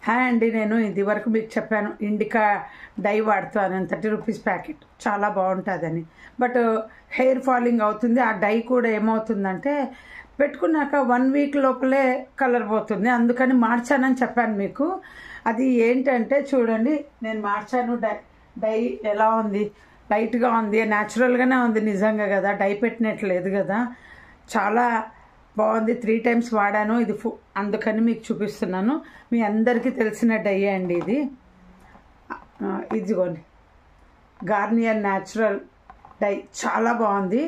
Hi అండి, నేను ఇది వరకు మీకు చెప్పాను ఇండికా డై వాడుతాను 30 రూపీస్ ప్యాకెట్ చాలా బాగుంటుందని. బట్ హెయిర్ ఫాలింగ్ అవుతుంది. ఆ డై కూడా ఏమవుతుందంటే పెట్టుకున్నాక 1 వీక్ లోపలే కలర్ పోతుంది. అందుకని మార్చానని చెప్పాను మీకు. అది ఏంటంటే చూడండి, నేను మార్చాను. డై ఎలా ఉంది, లైట్గా ఉంది, న్యాచురల్గానే ఉంది నిజంగా కదా, డై పెట్టినట్లేదు కదా, చాలా బాగుంది. 3 టైమ్స్ వాడాను. ఇది అందుకని మీకు చూపిస్తున్నాను. మీ అందరికీ తెలిసిన డై అండి ఇది. ఇదిగోండి, గార్నియర్ న్యాచురల్ డై చాలా బాగుంది.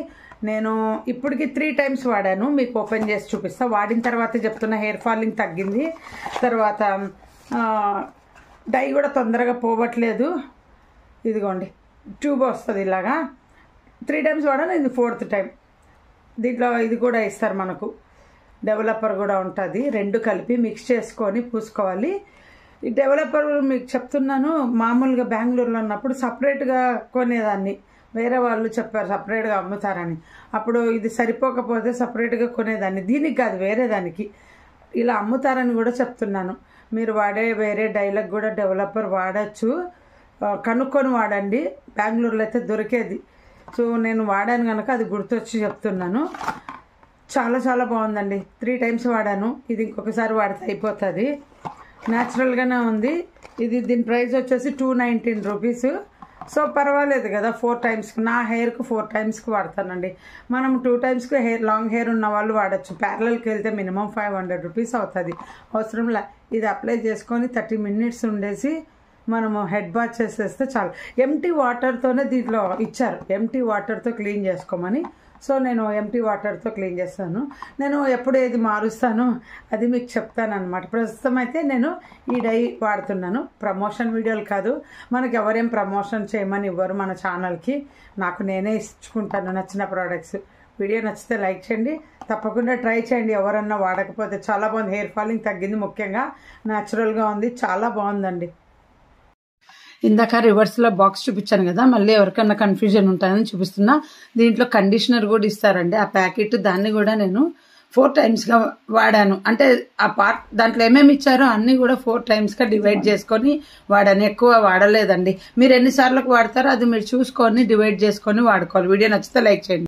నేను ఇప్పటికి 3 టైమ్స్ వాడాను. మీకు ఓపెన్ చేసి చూపిస్తా. వాడిన తర్వాత చెప్తున్నా, హెయిర్ ఫాలింగ్ తగ్గింది. తర్వాత డై కూడా తొందరగా పోవట్లేదు. ఇదిగోండి, ట్యూబ్ వస్తుంది ఇలాగా. 3 టైమ్స్ వాడాను, ఇది 4th టైం. దీంట్లో ఇది కూడా ఇస్తారు మనకు, డెవలపర్ కూడా ఉంటుంది. 2 కలిపి మిక్స్ చేసుకొని పూసుకోవాలి. ఈ డెవలపర్ మీకు చెప్తున్నాను, మామూలుగా బెంగళూరులో ఉన్నప్పుడు సపరేట్గా కొనేదాన్ని. వేరే వాళ్ళు చెప్పారు సపరేట్గా అమ్ముతారని. అప్పుడు ఇది సరిపోకపోతే సపరేట్గా కొనేదాన్ని. దీనికి కాదు, వేరే దానికి ఇలా అమ్ముతారని కూడా చెప్తున్నాను. మీరు వాడే వేరే డైలకు కూడా డెవలపర్ వాడచ్చు. కనుక్కొని వాడండి. బెంగళూరులో అయితే దొరికేది. సో నేను వాడాను కనుక అది గుర్తొచ్చి చెప్తున్నాను. చాలా చాలా బాగుందండి. 3 టైమ్స్ వాడాను. ఇది ఇంకొకసారి వాడితే అయిపోతుంది. న్యాచురల్గానే ఉంది. దీని ప్రైస్ వచ్చేసి 219 రూపీస్. సో పర్వాలేదు కదా, 4 టైమ్స్కి. నా హెయిర్కు 4 టైమ్స్కి వాడతానండి. మనం 2 టైమ్స్కి లాంగ్ హెయిర్ ఉన్న వాళ్ళు వాడచ్చు. ప్యారలల్కి వెళ్తే మినిమం 500 రూపీస్ అవుతుంది. అవసరంలా ఇది అప్లై చేసుకొని 30 మినిట్స్ ఉండేసి మనము హెడ్ బాత్ చేసేస్తే చాలు. ఎంటీ వాటర్తోనే దీంట్లో ఇచ్చారు, ఎంటీ వాటర్తో క్లీన్ చేసుకోమని. సో నేను ఎంటీ వాటర్తో క్లీన్ చేస్తాను. నేను ఎప్పుడు ఏది మారుస్తాను అది మీకు చెప్తాను అనమాట. ప్రస్తుతం అయితే నేను ఈ డై వాడుతున్నాను. ప్రమోషన్ వీడియోలు కాదు, మనకు ఎవరేం ప్రమోషన్ చేయమని ఇవ్వరు మన ఛానల్కి. నాకు నేనే ఇచ్చుకుంటాను నచ్చిన ప్రోడక్ట్స్. వీడియో నచ్చితే లైక్ చేయండి, తప్పకుండా ట్రై చేయండి. ఎవరన్నా వాడకపోతే. చాలా బాగుంది, హెయిర్ ఫాలింగ్ తగ్గింది. ముఖ్యంగా న్యాచురల్గా ఉంది, చాలా బాగుందండి. ఇందాక రివర్స్లో బాక్స్ చూపించాను కదా, మళ్ళీ ఎవరికన్నా కన్ఫ్యూజన్ ఉంటాయని చూపిస్తున్నా. దీంట్లో కండిషనర్ కూడా ఇస్తారండి, ఆ ప్యాకెట్. దాన్ని కూడా నేను 4 టైమ్స్గా వాడాను. అంటే ఆ పార్ట్ దాంట్లో ఏమేమి ఇచ్చారో అన్నీ కూడా 4 టైమ్స్గా డివైడ్ చేసుకొని వాడాను. ఎక్కువ వాడలేదండి. మీరు ఎన్నిసార్లకు వాడతారో అది మీరు చూసుకొని డివైడ్ చేసుకొని వాడుకోవాలి. వీడియో నచ్చితే లైక్ చేయండి.